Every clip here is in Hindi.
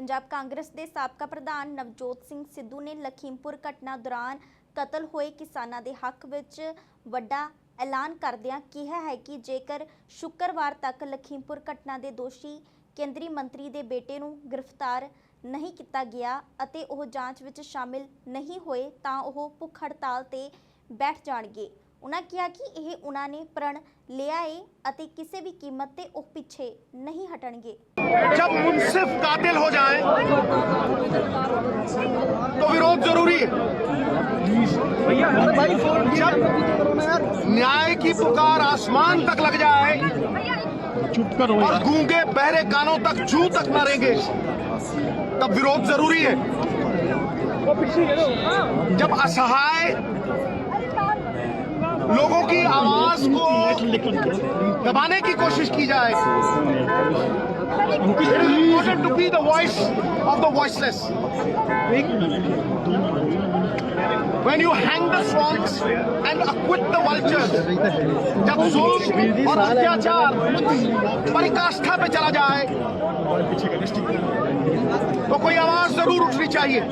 पंजाब कांग्रेस के साबका प्रधान नवजोत सिंह सिद्धू ने लखीमपुर घटना दौरान कतल होए किसानां दे हक विच वड्डा ऐलान करदिआं कहा है कि जेकर शुक्रवार तक लखीमपुर घटना के दोषी केंद्रीय मंत्री के बेटे नूं गिरफ्तार नहीं किया गया अते ओह जांच विच शामिल नहीं होए तां ओह भुख हड़ताल ते बैठ जाणगे। उन्होंने कहा कि यह उन्होंने प्रण लिया है अते किसी भी कीमत ते ओह पीछे नहीं हटणगे। जब मुनसिफ कातिल हो जाए तो विरोध जरूरी है। जब न्याय की पुकार आसमान तक लग जाए और गूंगे बहरे कानों तक जू तक मारेंगे तब विरोध जरूरी है। जब असहाय लोगों की आवाज को दबाने की कोशिश की जाए, it is important to be the voice of the voiceless. When you hang the swans and acquit the vultures, जब जुल्म और अत्याचार पराकाष्ठा पे चला जाए तो कोई आवाज जरूर उठनी चाहिए।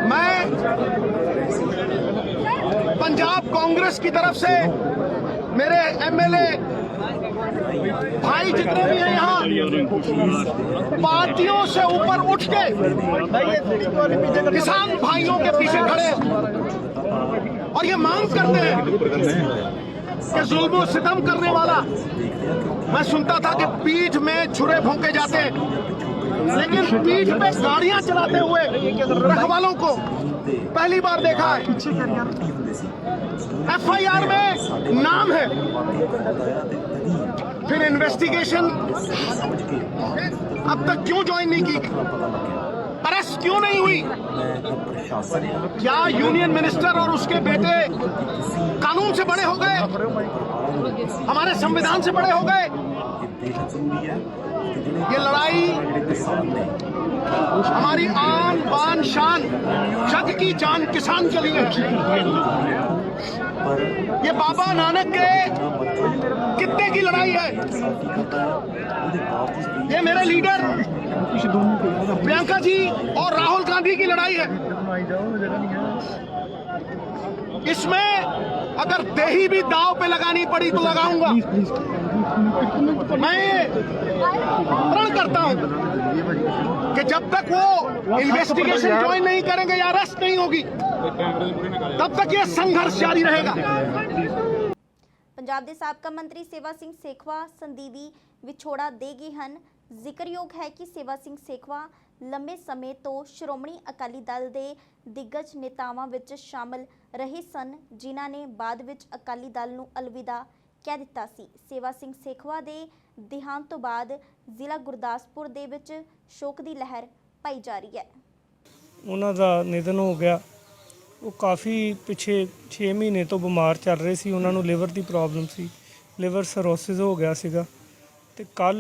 मैं पंजाब कांग्रेस की तरफ से मेरे एमएलए भाई जितने भी हैं यहाँ पार्टियों से ऊपर उठ के किसान भाइयों के पीछे खड़े और ये मांग करते हैं कि जुल्म सितम करने वाला, मैं सुनता था कि पीठ में छुरे भोंके जाते हैं, लेकिन पीठ पे गाड़ियां चलाते हुए रखवालों को पहली बार देखा है। एफआईआर में नाम है, फिर इन्वेस्टिगेशन अब तक क्यों ज्वाइन नहीं की, अरेस्ट क्यों नहीं हुई? क्या यूनियन मिनिस्टर और उसके बेटे कानून से बड़े हो गए, हमारे संविधान से बड़े हो गए? ये लड़ाई हमारी आन बान शान जग की जान किसान के लिए है। ये बाबा नानक के कितने की लड़ाई है। ये मेरे लीडर प्रियंका जी और राहुल गांधी की लड़ाई है। इसमें अगर देही भी दांव पे लगानी पड़ी तो लगाऊंगा। मैं प्रण करता हूं कि जब तक वो इन्वेस्टिगेशन ज्वाइन नहीं करेंगे या अरेस्ट नहीं होगी तब तक ये संघर्ष जारी रहेगा। पंजाब के साबका मंत्री सेवा सिंह सेखवा संदीवी विछोड़ा दे गए हैं। जिक्रयोग है कि सेवा सिंह सेखवा लंबे समय तो श्रोमणी अकाली दल के दिग्गज नेतावां विच शामिल रहे सन, जिन्हां ने बाद विच अकाली दल नूं अलविदा कह दिता सी। सेवा सिंह सेखवा के देहांत तो बाद जिला गुरदासपुर दे विच शोक की लहर पाई जा रही है। उन्हां दा निधन हो गया। वो काफ़ी पिछे 6 महीने तो बीमार चल रहे सी। उन्हां नूं लिवर की प्रॉब्लम सी, लिवर सरोसिस हो गया सीगा ते कल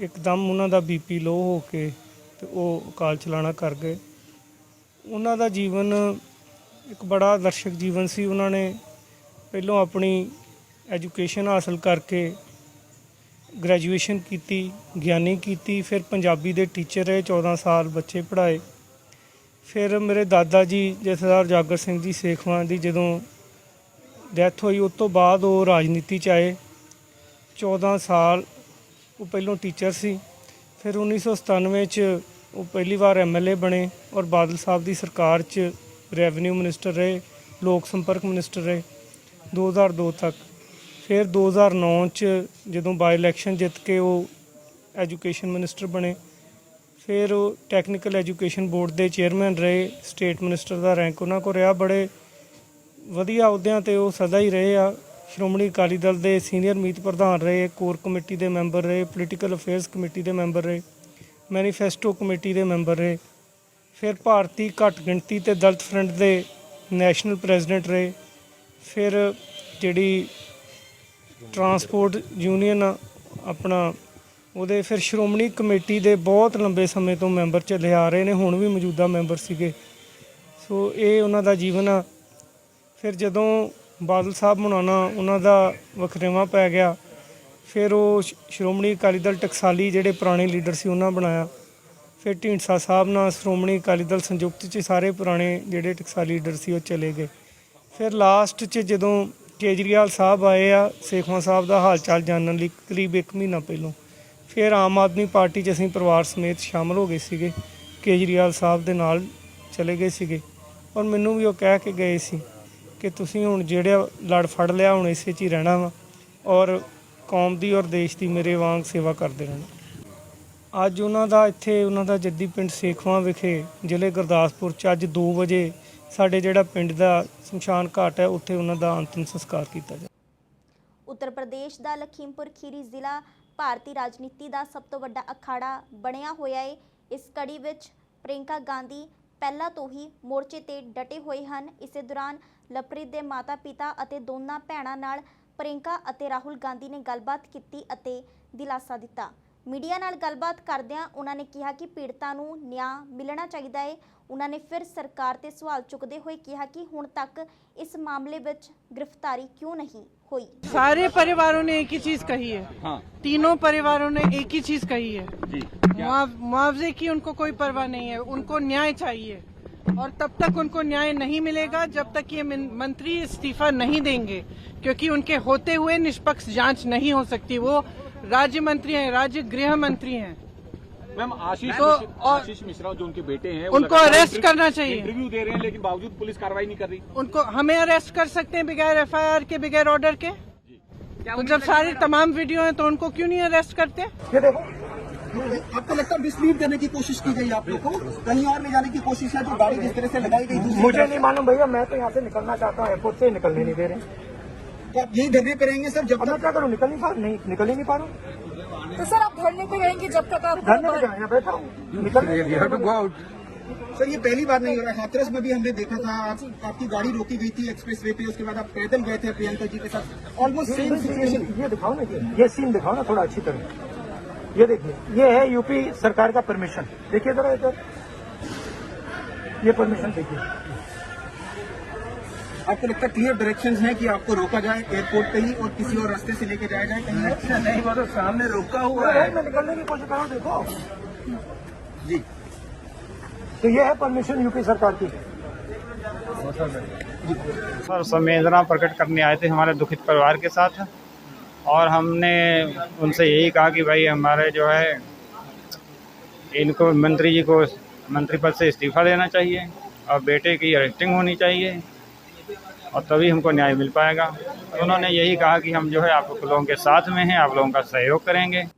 एकदम उन्हां दा बीपी लो हो के ते वो अकाल चलाना कर गए। उन्हां दा जीवन एक बड़ा दर्शक जीवन सी। उन्होंने पहलों अपनी एजुकेशन हासिल करके ग्रैजुएशन की, ज्ञानी की, फिर पंजाबी दे टीचर रहे, 14 साल बच्चे पढ़ाए। फिर मेरे दादा जी जथेदार जागर सिंह जी सेखवा की जदों डैथ हुई उस तो बाद वो राजनीति च आए। 14 साल वो पहलों टीचर सी, फिर 1997 वो पहली बार एमएलए बने और बादल साहब की सरकार च रेवन्यू मिनिस्टर रहे, लोक संपर्क मिनिस्टर रहे 2002 तक। फिर 2009 च जदों बाई इलैक्शन जित के वो एजुकेशन मिनिस्टर बने। फिर वो टैक्नीकल एजुकेशन बोर्ड के चेयरमैन रहे, स्टेट मिनिस्टर का रैंक उन्होंने को रहा। बड़े वधिया अहुदियां ते वो सदा ही रहे आ। श्रोमणी अकाली दल के सीनियर मीत प्रधान रहे, कोर कमेटी के मैंबर रहे, पोलीटिकल अफेयर्स कमेटी के मैंबर रहे, मैनीफेस्टो कमेटी के मैंबर रहे। फिर भारती घट गिणती ते दलित फ्रंट के नैशनल प्रेजिडेंट रहे। फिर जिहड़ी ट्रांसपोर्ट यूनियन अपना ਉਹਦੇ फिर श्रोमणी कमेटी के बहुत लंबे समय तो मैंबर चले आ रहे हैं, हुण भी मौजूदा मैंबर सीगे। सो ये उन्हां दा जीवन आ। फिर जदों बादल साहब हुणां नाल उन्हां दा वखरेवां पै गया ਫਿਰ ਉਹ ਸ਼੍ਰੋਮਣੀ ਅਕਾਲੀ ਦਲ ਟਕਸਾਲੀ ਜਿਹੜੇ ਪੁਰਾਣੇ ਲੀਡਰ ਸੀ ਉਹਨਾਂ ਬਣਾਇਆ। ਫਿਰ ਢੀਂਡਸਾ ਸਾਹਿਬ ਨਾਲ ਸ਼੍ਰੋਮਣੀ ਅਕਾਲੀ ਦਲ ਸੰਯੁਕਤ 'ਚ ਸਾਰੇ ਪੁਰਾਣੇ ਜਿਹੜੇ ਟਕਸਾਲੀ ਲੀਡਰ ਸੀ ਉਹ ਚਲੇ ਗਏ। ਫਿਰ ਲਾਸਟ 'ਚ ਜਦੋਂ ਕੇਜਰੀਵਾਲ ਸਾਹਿਬ ਆਏ ਆ ਸੇਖਵਾਂ ਸਾਹਿਬ ਦਾ ਹਾਲ ਚਾਲ ਜਾਣਨ ਲਈ ਕਰੀਬ 1 ਮਹੀਨਾ ਪਹਿਲੋਂ, ਫਿਰ ਆਮ ਆਦਮੀ ਪਾਰਟੀ 'ਚ ਅਸੀਂ ਪਰਿਵਾਰ ਸਮੇਤ ਸ਼ਾਮਲ ਹੋ ਗਏ ਸੀਗੇ। ਕੇਜਰੀਵਾਲ ਸਾਹਿਬ ਦੇ ਨਾਲ ਚਲੇ ਗਏ ਸੀਗੇ ਔਰ ਮੈਨੂੰ ਵੀ ਉਹ ਕਹਿ ਕੇ ਗਏ ਸੀ ਕਿ ਤੁਸੀਂ ਹੁਣ ਜਿਹੜਾ ਲੜ ਫੜ ਲਿਆ ਹੁਣ ਇਸੇ 'ਚ ਹੀ ਰਹਿਣਾ ਵਾ ਔਰ ਕੌਮ ਦੀ ਔਰ ਦੇਸ਼ ਦੀ ਮੇਰੇ ਵਾਂਗ ਸੇਵਾ ਕਰਦੇ ਰਹਿਣਾ। ਅੱਜ ਉਹਨਾਂ ਦਾ ਇੱਥੇ ਉਹਨਾਂ ਦਾ ਜੱਦੀ ਪਿੰਡ ਸੇਖਵਾਂ ਵਿਖੇ ਜ਼ਿਲ੍ਹੇ ਗੁਰਦਾਸਪੁਰ 'ਚ ਅੱਜ 2 ਵਜੇ ਸਾਡੇ ਜਿਹੜਾ ਪਿੰਡ ਦਾ ਸ਼ਮਸ਼ਾਨ ਘਾਟ ਹੈ ਉੱਥੇ ਉਹਨਾਂ ਦਾ ਅੰਤਿਮ ਸੰਸਕਾਰ ਕੀਤਾ ਜਾਵੇ। ਉੱਤਰ ਪ੍ਰਦੇਸ਼ ਦਾ ਲਖੀਮਪੁਰ ਖੀਰੀ ਜ਼ਿਲ੍ਹਾ ਭਾਰਤੀ ਰਾਜਨੀਤੀ ਦਾ ਸਭ ਤੋਂ ਵੱਡਾ ਅਖਾੜਾ ਬਣਿਆ ਹੋਇਆ ਹੈ। ਇਸ ਕੜੀ ਵਿੱਚ ਪ੍ਰਿयंका ਗਾਂਧੀ ਪਹਿਲਾਂ ਤੋਂ ਹੀ ਮੋਰਚੇ ਤੇ ਡਟੇ ਹੋਏ ਹਨ। ਇਸੇ ਦੌਰਾਨ ਲਵਪ੍ਰੀਤ ਦੇ ਮਾਤਾ-ਪਿਤਾ ਅਤੇ ਦੋਨਾਂ ਭੈਣਾਂ ਨਾਲ ਪ੍ਰਿयंका ਅਤੇ ਰਾਹੁਲ ਗਾਂਧੀ ਨੇ ਗੱਲਬਾਤ ਕੀਤੀ ਅਤੇ ਦਿਲਾਸਾ ਦਿੱਤਾ। ਮੀਡੀਆ ਨਾਲ ਗੱਲਬਾਤ ਕਰਦਿਆਂ ਉਹਨਾਂ ਨੇ ਕਿਹਾ ਕਿ ਪੀੜਤਾਂ ਨੂੰ ਨਿਆਂ ਮਿਲਣਾ ਚਾਹੀਦਾ ਹੈ। ਉਹਨਾਂ ਨੇ ਫਿਰ ਸਰਕਾਰ ਤੇ ਸਵਾਲ ਚੁੱਕਦੇ ਹੋਏ ਕਿਹਾ कि ਹੁਣ तक इस मामले ਵਿੱਚ गिरफ्तारी क्यों नहीं हुई। सारे परिवारों ने एक ही चीज कही है। हाँ। तीनों परिवारों ने एक ही चीज कही है जी। मुआवजे की उनको कोई परवाह नहीं है, उनको न्याय चाहिए और तब तक उनको न्याय नहीं मिलेगा जब तक ये मंत्री इस्तीफा नहीं देंगे, क्योंकि उनके होते हुए निष्पक्ष जांच नहीं हो सकती। वो राज्य मंत्री हैं, राज्य गृह मंत्री हैं। मैम आशीष मिश्रा जो उनके बेटे हैं उनको अरेस्ट करना चाहिए। इंटरव्यू दे रहे हैं लेकिन बावजूद पुलिस कार्रवाई नहीं कर रही। उनको हमें अरेस्ट कर सकते हैं बगैर FIR के, बगैर ऑर्डर के। तो जब सारे तमाम वीडियो हैं तो उनको क्यों नहीं अरेस्ट करते। ये देखो आपको लगता है मिसलीड करने की कोशिश की गई, आप लोग को कहीं और ले जाने की कोशिश है, जो गाड़ी जिस तरह से लगाई गई। मुझे नहीं मालूम भैया, मैं तो यहाँ से निकलना चाहता हूँ, एयरपोर्ट से निकलने नहीं दे रहे। तो आप यही धरने पे रहेंगे सर जब मैं क्या करूँ, निकल ही नहीं पा रहा हूँ। तो सर आप धरने पे रहेंगे जब तक आप धरने पे यहाँ बैठा हूँ, निकल सर ये पहली बार नहीं हो रहा। हाथरस में भी हमने देखा था, आपकी गाड़ी रोकी गई थी एक्सप्रेस वे पे, उसके बाद आप पैदल गए थे प्रियंका जी के साथ। Almost same situation. ये दिखाओ ना, ये सीन दिखाओ ना थोड़ा अच्छी तरह। ये देखिए, ये है यूपी सरकार का परमिशन, देखिए जरा इधर, ये परमिशन देखिए। आपको लगता है क्लियर डायरेक्शंस हैं कि आपको रोका जाए एयरपोर्ट पे ही और किसी और रास्ते से लेके जाया जाए कहीं? अच्छा नहीं, वो तो सामने रोका हुआ है। मैं निकलने की कोशिश कर रहा हूँ, देखो जी। तो ये है परमिशन यूपी सरकार की। सर संवेदना प्रकट करने आए थे हमारे दुखित परिवार के साथ, और हमने उनसे यही कहा कि भाई हमारे जो है इनको मंत्री जी को मंत्री पद से इस्तीफा देना चाहिए और बेटे की अरेस्टिंग होनी चाहिए और तभी हमको न्याय मिल पाएगा। तो उन्होंने यही कहा कि हम जो है आप लोगों के साथ में हैं, आप लोगों का सहयोग करेंगे।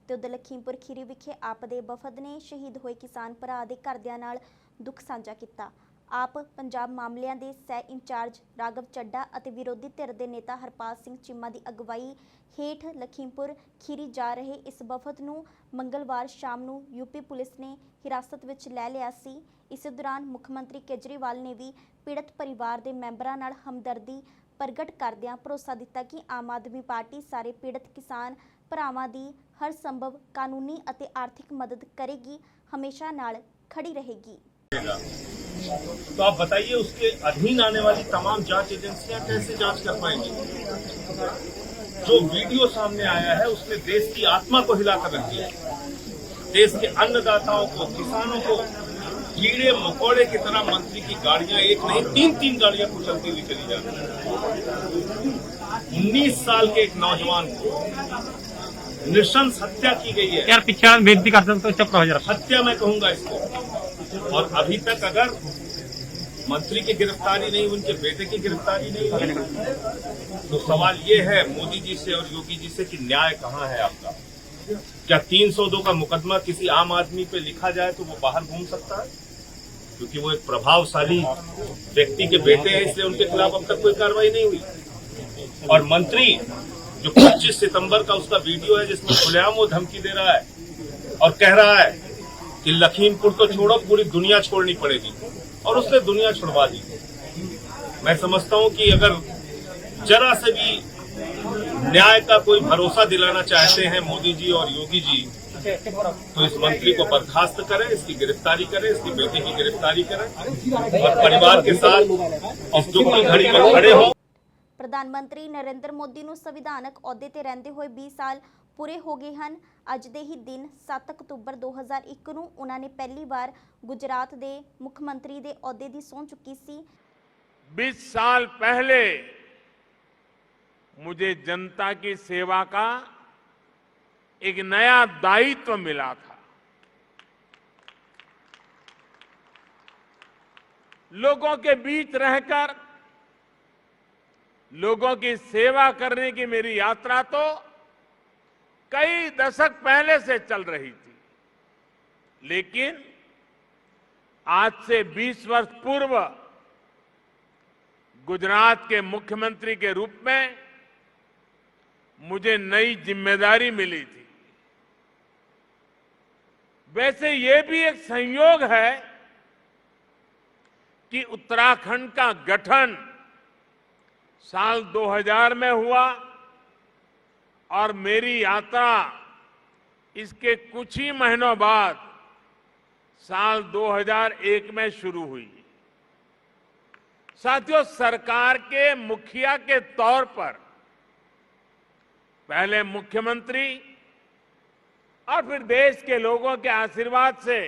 ਤੇ ਉਧਰ ਲਖੀਮਪੁਰ ਖੀਰੀ ਵਿਖੇ ਆਪ ਦੇ ਵਫਦ ਨੇ ਸ਼ਹੀਦ ਹੋਏ ਕਿਸਾਨ ਭਰਾ ਦੇ ਘਰਦਿਆਂ ਨਾਲ ਦੁੱਖ ਸਾਂਝਾ ਕੀਤਾ। ਆਪ ਪੰਜਾਬ ਮਾਮਲਿਆਂ ਦੇ ਸਹਿ ਇੰਚਾਰਜ ਰਾਘਵ ਚੱਡਾ ਅਤੇ ਵਿਰੋਧੀ ਧਿਰ ਦੇ ਨੇਤਾ ਹਰਪਾਲ ਸਿੰਘ ਚੀਮਾ ਦੀ ਅਗਵਾਈ ਹੇਠ ਲਖੀਮਪੁਰ ਖੀਰੀ ਜਾ ਰਹੇ ਇਸ ਵਫਦ ਨੂੰ ਮੰਗਲਵਾਰ ਸ਼ਾਮ ਨੂੰ यूपी ਪੁਲਿਸ ਨੇ ਹਿਰਾਸਤ ਵਿੱਚ ਲੈ ਲਿਆ ਸੀ। ਇਸੇ ਦੌਰਾਨ ਮੁੱਖ ਮੰਤਰੀ ਕੇਜਰੀਵਾਲ ਨੇ ਵੀ ਪੀੜਤ ਪਰਿਵਾਰ ਦੇ ਮੈਂਬਰਾਂ ਨਾਲ ਹਮਦਰਦੀ ਪ੍ਰਗਟ ਕਰਦਿਆਂ ਭਰੋਸਾ ਦਿੱਤਾ ਕਿ ਆਮ ਆਦਮੀ ਪਾਰਟੀ ਸਾਰੇ ਪੀੜਤ ਕਿਸਾਨ ਭਰਾਵਾਂ ਦੀ हर संभव कानूनी ਅਤੇ आर्थिक मदद करेगी, हमेशा नाल खड़ी रहेगी। तो आप बताइए उसके अधीन आने वाली तमाम जांच एजेंसियां कैसे जांच कर पाएंगी। जो वीडियो सामने आया है उसने देश की आत्मा को हिलाकर रख दिया। देश के अन्नदाताओं को, किसानों को कीड़े मकोड़े की तरह मंत्री की गाड़ियां एक नहीं 3-3 गाड़ियां कुचलती हुई चली जा रही। 19 साल के एक नौजवान को नृशंस हत्या की गई है। यार पीछे बेइज्जती कर सकते हो, चुप रहो जरा। हत्या मैं कहूंगा इसको। और अभी तक अगर मंत्री की गिरफ्तारी नहीं, उनके बेटे की गिरफ्तारी नहीं हुई, तो सवाल ये है मोदी जी से और योगी जी से कि न्याय कहाँ है आपका। क्या 302 का मुकदमा किसी आम आदमी पे लिखा जाए तो वो बाहर घूम सकता है, क्योंकि वो एक प्रभावशाली व्यक्ति के बेटे हैं, इसलिए उनके खिलाफ अब तक कोई कार्रवाई नहीं हुई। और मंत्री जो 25 सितंबर का उसका वीडियो है जिसमें खुलेआम वो धमकी दे रहा है और कह रहा है कि लखीमपुर तो छोड़ो पूरी दुनिया छोड़नी पड़ेगी, और उसने दुनिया छुड़वा दी। मैं समझता हूं कि अगर जरा से भी न्याय का कोई भरोसा दिलाना चाहते हैं मोदी जी और योगी जी, तो इस मंत्री को बर्खास्त करें, इसकी गिरफ्तारी करें, इसके बेटे की गिरफ्तारी करें और परिवार के साथ इस दुख की घड़ी में खड़े हों। ਪ੍ਰਧਾਨ ਮੰਤਰੀ ਨਰਿੰਦਰ ਮੋਦੀ ਨੂੰ ਸੰਵਿਧਾਨਕ ਅਹੁਦੇ ਤੇ ਰਹਿੰਦੇ ਹੋਏ 20 ਸਾਲ ਪੂਰੇ ਹੋ ਗਏ ਹਨ। ਅੱਜ ਦੇ ਹੀ ਦਿਨ 7 ਅਕਤੂਬਰ 2001 ਨੂੰ ਉਹਨਾਂ ਨੇ ਪਹਿਲੀ ਵਾਰ ਗੁਜਰਾਤ ਦੇ ਮੁੱਖ ਮੰਤਰੀ ਦੇ ਅਹੁਦੇ ਦੀ ਸਹੁੰ ਚੁੱਕੀ ਸੀ। 20 साल पहले मुझे जनता की सेवा का एक नया दायित्व मिला था। लोगों के बीच रहकर लोगों की सेवा करने की मेरी यात्रा तो कई दशक पहले से चल रही थी, लेकिन आज से 20 वर्ष पूर्व गुजरात के मुख्यमंत्री के रूप में मुझे नई जिम्मेदारी मिली थी। वैसे ये भी एक संयोग है कि उत्तराखंड का गठन साल 2000 में हुआ और मेरी यात्रा इसके कुछ ही महीनों बाद साल 2001 में शुरू हुई। साथियों, सरकार के मुखिया के तौर पर पहले मुख्यमंत्री और फिर देश के लोगों के आशीर्वाद से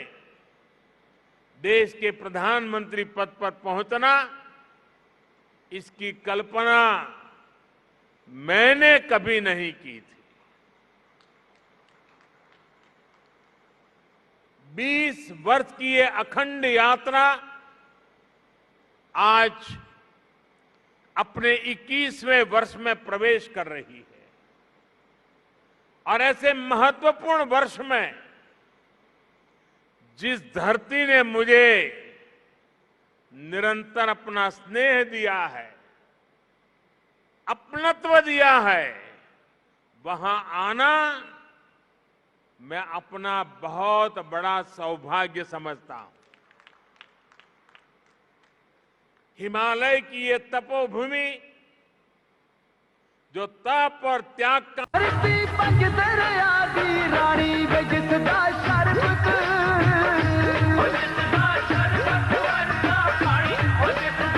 देश के प्रधानमंत्री पद पर पहुंचना, इसकी कल्पना मैंने कभी नहीं की थी। 20 वर्ष की ये अखंड यात्रा आज अपने 21वें वर्ष में प्रवेश कर रही है और ऐसे महत्वपूर्ण वर्ष में जिस धरती ने मुझे निरंतर अपना स्नेह दिया है, अपनत्व दिया है, वहां आना मैं अपना बहुत बड़ा सौभाग्य समझता हूं। हिमालय की ये तपोभूमि जो तप और त्याग का